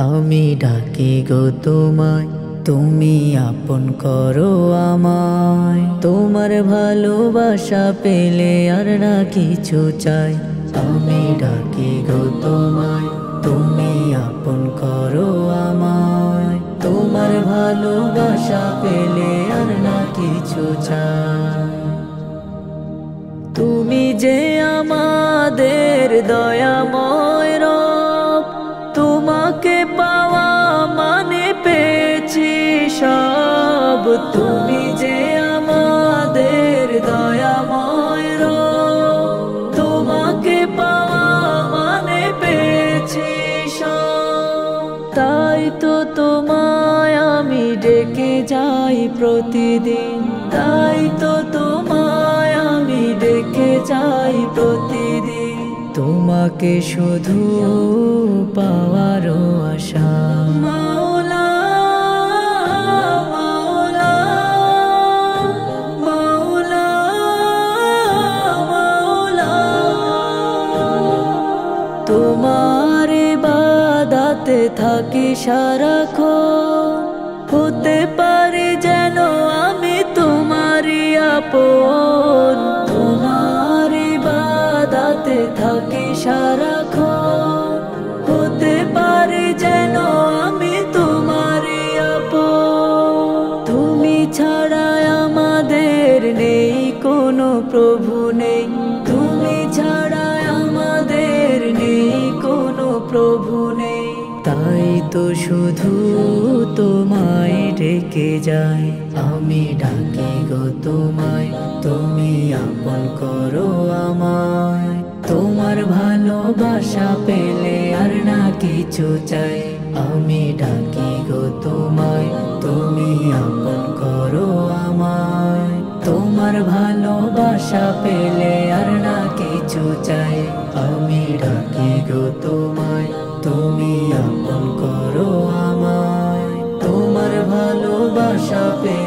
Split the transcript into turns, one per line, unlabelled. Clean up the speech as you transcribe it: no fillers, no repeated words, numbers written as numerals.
আমি ডাকি গো তোমায়, তুমি আপন করো আমায়। তোমার ভালোবাসা পেলে আর না কিছু চাই। আমি ডাকি গো তোমায়, তুমি আপন করো আমায়। তোমার ভালোবাসা পেলে আর না কিছু চাই। তুমি যে আমাদের দয়াময় রব, তোমাকে পাওয়া মানে পেয়েছি সব। তুমি যে আমাদের দয়াময় রব, তোমাকে পাওয়া মানে পেয়েছি সব। তাই তো তোমায় আমি ডেকে যাই প্রতিদিন, তাই তো তোমায় আমি ডেকে যাই প্রতিদিন। তোমাকে শুধু পাওয়ারও আশা। মাওলা, মাওলা, মাওলা, মাওলা। তোমার ইবাদতে থাকি সারাক্ষণ, হতে পারি যেন আমি তোমারই আপন। তোমার ইবাদতে থাকি সারাক্ষণ, হতে পারি যেন আমি তোমারই আপন। তুমি ছাড়া আমাদের নেই কোনো প্রভু নেই, তুমি ছাড়া আমাদের নেই কোনো প্রভু নেই। তাই তো শুধু তোমায় ডেকে যাই। আমি ডাকি গো তোমায়, তুমি আপন করো আমায়। তোমার ভালোবাসা পেলে আর না কিছু চাই। আমি ডাকি গো তোমায়, তুমি আপন করো আমায়। তোমার ভালোবাসা পেলে আর না কিছু চাই। আমি ডাকি গো তোমায়, তুমি আপন করো আমায়। তোমার ভালোবাসা পেলে